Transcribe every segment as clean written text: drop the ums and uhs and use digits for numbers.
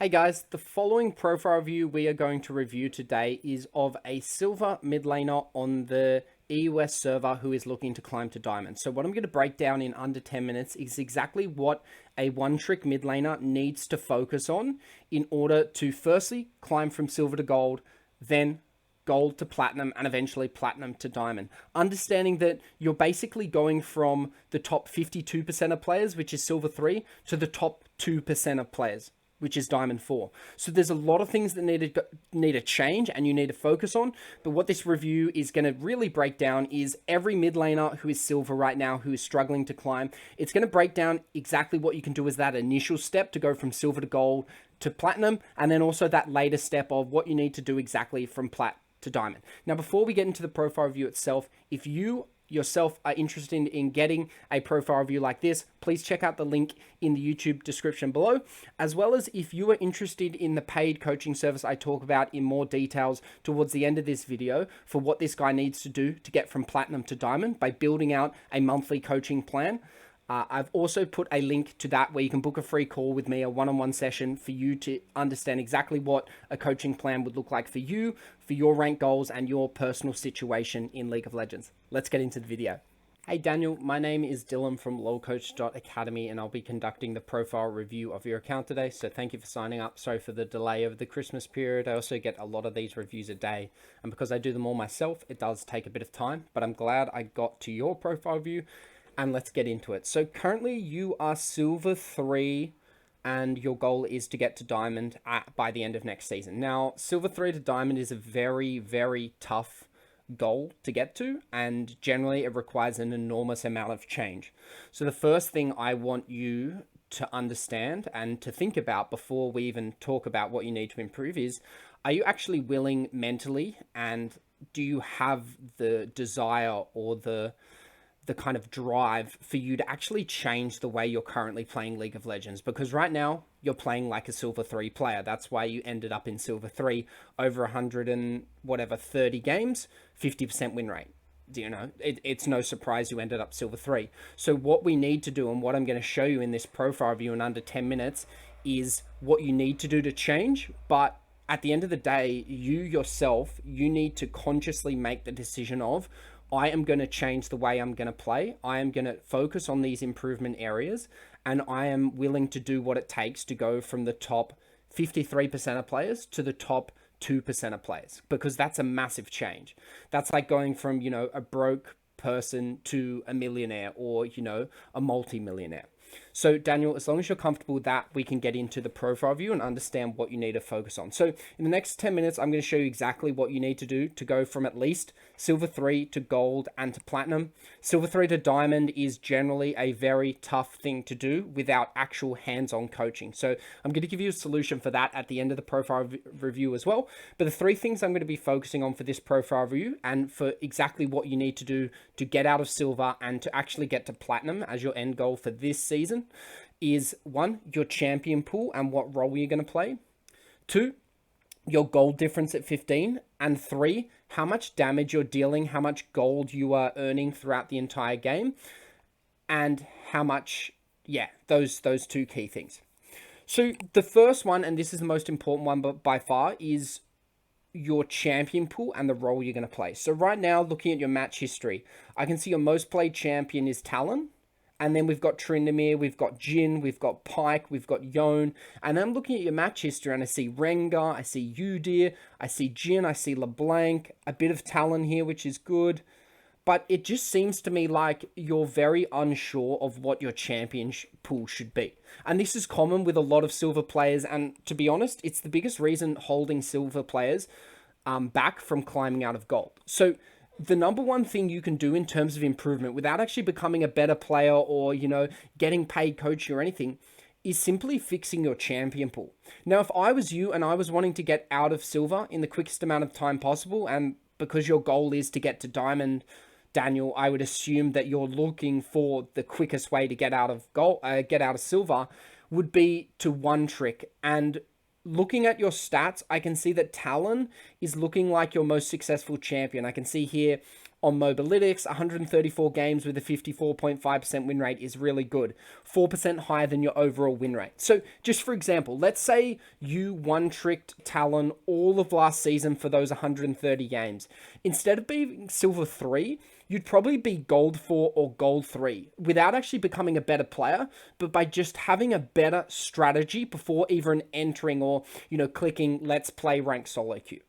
Hey guys, the following profile review we are going to review today is of a silver mid laner on the EUS server who is looking to climb to diamond. So what I'm going to break down in under 10 minutes is exactly what a one-trick mid laner needs to focus on in order to firstly climb from silver to gold, then gold to platinum, and eventually platinum to diamond. Understanding that you're basically going from the top 52% of players, which is silver 3, to the top 2% of players, which is diamond 4. So there's a lot of things that need to change and you need to focus on. But what this review is going to really break down is every mid laner who is silver right now, who is struggling to climb. It's going to break down exactly what you can do as that initial step to go from silver to gold to platinum, and then also that later step of what you need to do exactly from plat to diamond. Now, before we get into the profile review itself, if you yourself are interested in getting a profile review like this, please check out the link in the YouTube description below, as well as if you are interested in the paid coaching service I talk about in more details towards the end of this video for what this guy needs to do to get from platinum to diamond by building out a monthly coaching plan. I've also put a link to that where you can book a free call with me, a one-on-one session for you to understand exactly what a coaching plan would look like for you, for your rank goals and your personal situation in League of Legends. Let's get into the video. Hey Daniel, my name is Dylan from lolcoach.academy and I'll be conducting the profile review of your account today. So thank you for signing up. Sorry for the delay over the Christmas period. I also get a lot of these reviews a day, and because I do them all myself, it does take a bit of time, but I'm glad I got to your profile review. And let's get into it. So currently you are silver 3 and your goal is to get to diamond by the end of next season. Now, silver 3 to diamond is a very, very tough goal to get to, and generally it requires an enormous amount of change. So the first thing I want you to understand and to think about before we even talk about what you need to improve is, are you actually willing mentally, and do you have the desire or the kind of drive for you to actually change the way you're currently playing League of Legends? Because right now you're playing like a silver 3 player. That's why you ended up in silver 3 over 100 and whatever 30 games, 50% win rate. You know, it's no surprise you ended up silver 3. So what we need to do, and what I'm going to show you in this profile review in under 10 minutes, is what you need to do to change. But at the end of the day, you yourself, you need to consciously make the decision of, I am going to change the way I'm going to play. I am going to focus on these improvement areas, and I am willing to do what it takes to go from the top 53% of players to the top 2% of players, because that's a massive change. That's like going from, you know, a broke person to a millionaire, or, you know, a multi-millionaire. So Daniel, as long as you're comfortable with that, we can get into the profile view and understand what you need to focus on. So in the next 10 minutes, I'm going to show you exactly what you need to do to go from at least silver 3 to gold and to platinum. Silver 3 to diamond is generally a very tough thing to do without actual hands-on coaching. So I'm going to give you a solution for that at the end of the profile review as well. But the 3 things I'm going to be focusing on for this profile review, and for exactly what you need to do to get out of silver and to actually get to platinum as your end goal for this season, is 1, your champion pool and what role you're going to play. 2, your gold difference at 15. And 3, how much damage you're dealing, how much gold you are earning throughout the entire game, and how much, those 2 key things. So the first one, and this is the most important one by far, is your champion pool and the role you're going to play. So right now, looking at your match history, I can see your most played champion is Talon. And then we've got Tryndamere, we've got Jhin, we've got Pyke, we've got Yone. And I'm looking at your match history and I see Rengar, I see Udyr, I see Jhin, I see LeBlanc, a bit of Talon here, which is good. But it just seems to me like you're very unsure of what your champion pool should be. And this is common with a lot of silver players. And to be honest, it's the biggest reason holding silver players back from climbing out of gold. So the number one thing you can do in terms of improvement without actually becoming a better player or, you know, getting paid coaching or anything, is simply fixing your champion pool. Now, if I was you and I was wanting to get out of silver in the quickest amount of time possible, and because your goal is to get to diamond, Daniel, I would assume that you're looking for the quickest way to get out of silver would be to one trick. And looking at your stats, I can see that Talon is looking like your most successful champion. I can see here on Mobalytics. 134 games with a 54.5% win rate is really good. 4% higher than your overall win rate. So just for example, let's say you one-tricked Talon all of last season for those 130 games. Instead of being Silver 3, you'd probably be Gold 4 or Gold 3 without actually becoming a better player, but by just having a better strategy before even entering or, clicking Let's Play Rank Solo Queue.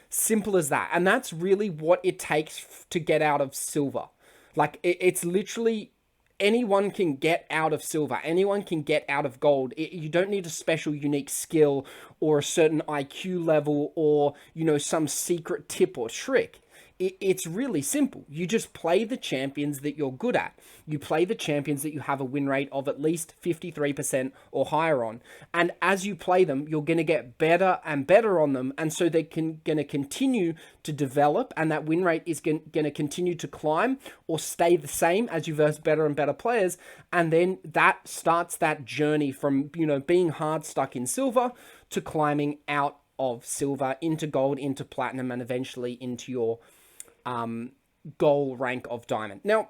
Simple as that. And that's really what it takes to get out of Silver. Like, it's literally anyone can get out of Silver. Anyone can get out of Gold. You don't need a special unique skill or a certain IQ level or, some secret tip or trick. It's really simple. You just play the champions that you're good at. You play the champions that you have a win rate of at least 53% or higher on. And as you play them, you're going to get better and better on them. And so they're going to continue to develop, and that win rate is going to continue to climb or stay the same as you verse better and better players. And then that starts that journey from, being hard stuck in Silver to climbing out of Silver into Gold, into Platinum, and eventually into your goal rank of Diamond. Now,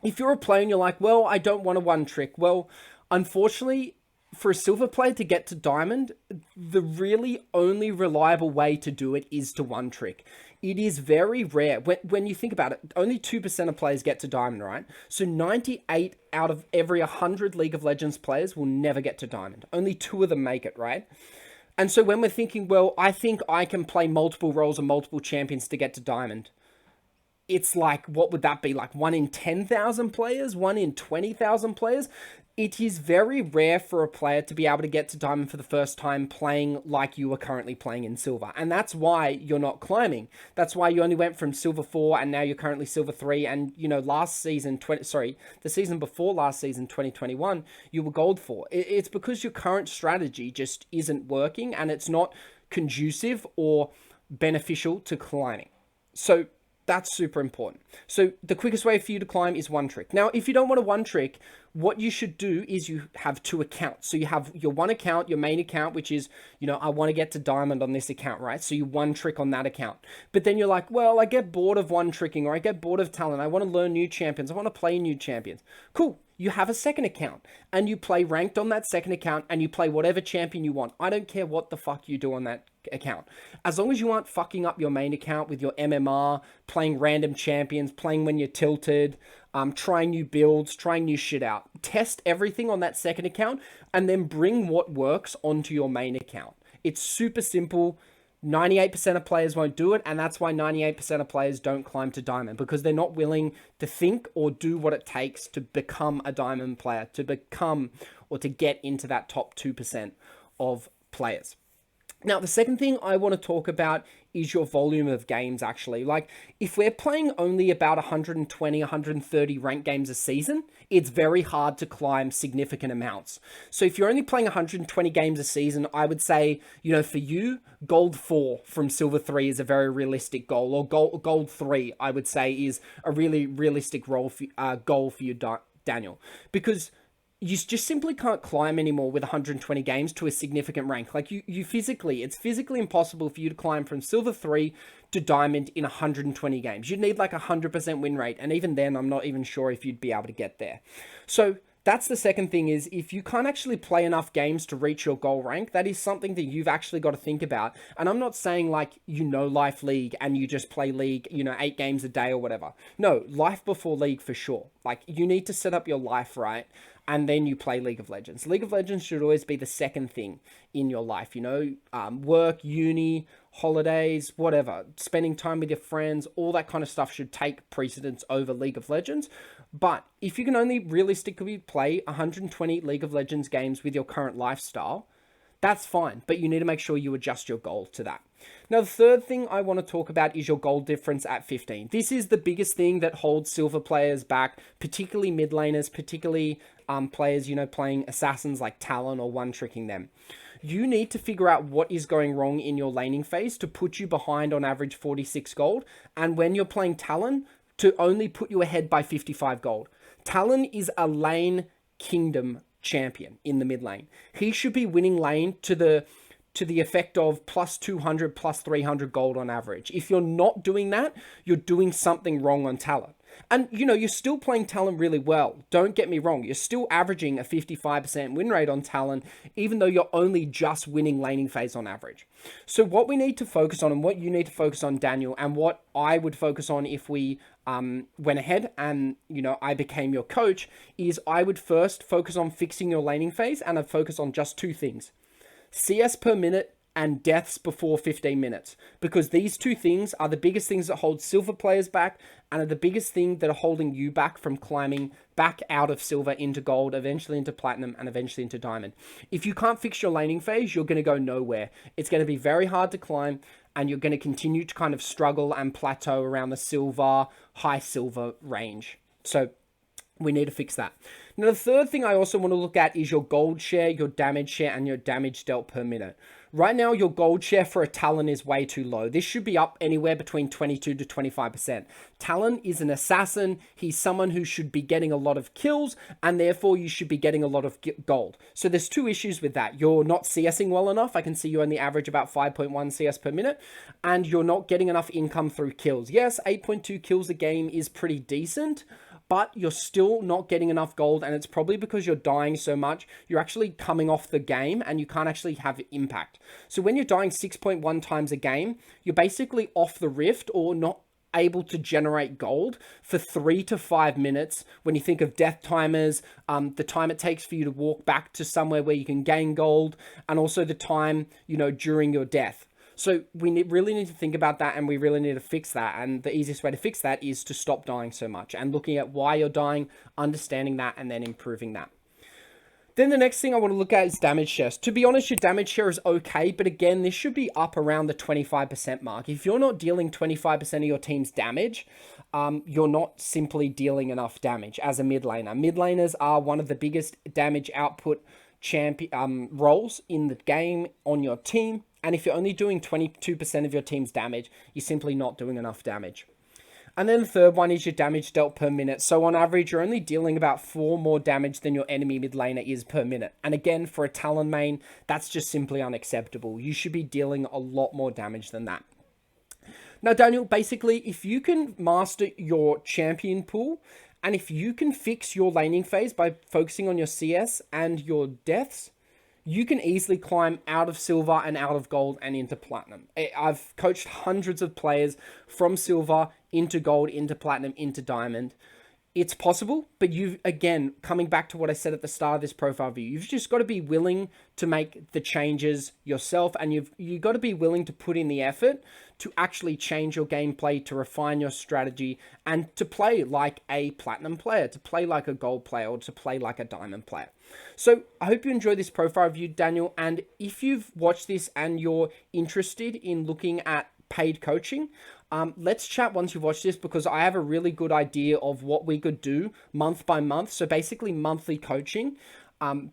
if you're a player and you're like, well, I don't want a one trick. Well, unfortunately, for a Silver player to get to Diamond, the really only reliable way to do it is to one trick. It is very rare. When you think about it, only 2% of players get to Diamond, right? So 98 out of every 100 League of Legends players will never get to Diamond. Only 2 of them make it, right? And so when we're thinking, well, I think I can play multiple roles and multiple champions to get to Diamond, it's like, what would that be? Like 1 in 10,000 players? 1 in 20,000 players? It is very rare for a player to be able to get to Diamond for the first time playing like you are currently playing in Silver. And that's why you're not climbing. That's why you only went from Silver 4 and now you're currently Silver 3. And, last season, the season before last season, 2021, you were Gold 4. It's because your current strategy just isn't working and it's not conducive or beneficial to climbing. So that's super important. So the quickest way for you to climb is one trick. Now, if you don't want a one trick, what you should do is you have 2 accounts. So you have your one account, your main account, which is, I want to get to Diamond on this account, right? So you one trick on that account. But then you're like, well, I get bored of one tricking, or I get bored of Talent. I want to learn new champions. I want to play new champions. Cool. You have a second account and you play ranked on that second account and you play whatever champion you want. I don't care what the fuck you do on that account. As long as you aren't fucking up your main account with your MMR, playing random champions, playing when you're tilted, trying new builds, trying new shit out. Test everything on that second account and then bring what works onto your main account. It's super simple. 98% of players won't do it, and that's why 98% of players don't climb to Diamond, because they're not willing to think or do what it takes to become a Diamond player, to become or to get into that top 2% of players. Now, the second thing I want to talk about is your volume of games, actually. Like, if we're playing only about 120, 130 ranked games a season, it's very hard to climb significant amounts. So if you're only playing 120 games a season, I would say, for you, Gold 4 from Silver 3 is a very realistic goal, or Gold 3, I would say, is a really realistic goal for you, Daniel. Because you just simply can't climb anymore with 120 games to a significant rank. Like, it's physically impossible for you to climb from Silver 3 to Diamond in 120 games. You'd need like a 100% win rate. And even then, I'm not even sure if you'd be able to get there. So that's the second thing, is if you can't actually play enough games to reach your goal rank, that is something that you've actually got to think about. And I'm not saying like, Life League and you just play League, 8 games a day or whatever. No, life before League for sure. Like, you need to set up your life right, and then you play League of Legends. League of Legends should always be the second thing in your life, work, uni, holidays, whatever, spending time with your friends, all that kind of stuff should take precedence over League of Legends. But if you can only realistically play 120 League of Legends games with your current lifestyle, that's fine, but you need to make sure you adjust your goal to that. Now, the third thing I want to talk about is your goal difference at 15. This is the biggest thing that holds Silver players back, particularly mid laners, particularly players, playing assassins like Talon or one-tricking them. You need to figure out what is going wrong in your laning phase to put you behind on average 46 gold, and when you're playing Talon, to only put you ahead by 55 gold. Talon is a lane kingdom champion in the mid lane. He should be winning lane to the to the effect of plus 200, plus 300 gold on average. If you're not doing that, you're doing something wrong on talent. And, you know, you're still playing talent really well. Don't get me wrong. You're still averaging a 55% win rate on talent, even though you're only just winning laning phase on average. So what we need to focus on, and what you need to focus on, Daniel, and what I would focus on if we went ahead and, you know, I became your coach, is I would first focus on fixing your laning phase, and I'd focus on just two things: CS per minute and deaths before 15 minutes, because these two things are the biggest things that hold silver players back, and are the biggest thing that are holding you back from climbing back out of silver into gold, eventually into platinum, and eventually into diamond. If you can't fix your laning phase, you're going to go nowhere. It's going to be very hard to climb, and you're going to continue to kind of struggle and plateau around the silver, high silver range. So we need to fix that. Now, the third thing I also want to look at is your gold share, your damage share, and your damage dealt per minute. Right now, your gold share for a Talon is way too low. This should be up anywhere between 22 to 25%. Talon is an assassin. He's someone who should be getting a lot of kills, and therefore you should be getting a lot of gold. So there's two issues with that. You're not CSing well enough. I can see you only average about 5.1 CS per minute, and you're not getting enough income through kills. Yes, 8.2 kills a game is pretty decent, but you're still not getting enough gold, and it's probably because you're dying so much. You're actually coming off the game, and you can't actually have impact. So when you're dying 6.1 times a game, you're basically off the rift or not able to generate gold for 3 to 5 minutes. When you think of death timers, the time it takes for you to walk back to somewhere where you can gain gold, and also the time, you know, during your death. So we really need to think about that, and we really need to fix that. And the easiest way to fix that is to stop dying so much and looking at why you're dying, understanding that, and then improving that. Then the next thing I want to look at is damage shares. To be honest, your damage share is okay, but again, this should be up around the 25% mark. If you're not dealing 25% of your team's damage, you're not simply dealing enough damage as a mid laner. Mid laners are one of the biggest damage output roles in the game on your team. And if you're only doing 22% of your team's damage, you're simply not doing enough damage. And then the third one is your damage dealt per minute. So on average, you're only dealing about 4 more damage than your enemy mid laner is per minute. And again, for a Talon main, that's just simply unacceptable. You should be dealing a lot more damage than that. Now, Daniel, basically, if you can master your champion pool, and if you can fix your laning phase by focusing on your CS and your deaths, you can easily climb out of silver and out of gold and into platinum. I've coached hundreds of players from silver into gold, into platinum, into diamond. It's possible, but again, coming back to what I said at the start of this profile view, you've just got to be willing to make the changes yourself, and you've got to be willing to put in the effort to actually change your gameplay, to refine your strategy, and to play like a platinum player, to play like a gold player, or to play like a diamond player. So I hope you enjoyed this profile review, Daniel, and if you've watched this and you're interested in looking at paid coaching, let's chat once you've watched this, because I have a really good idea of what we could do month by month. So basically monthly coaching,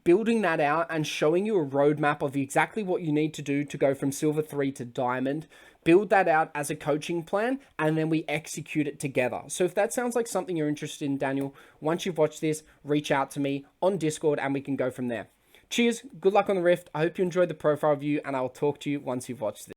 building that out and showing you a roadmap of exactly what you need to do to go from silver 3 to diamond, build that out as a coaching plan, and then we execute it together. So if that sounds like something you're interested in, Daniel, once you've watched this, reach out to me on Discord and we can go from there. Cheers, good luck on the Rift. I hope you enjoyed the profile review, and I'll talk to you once you've watched this.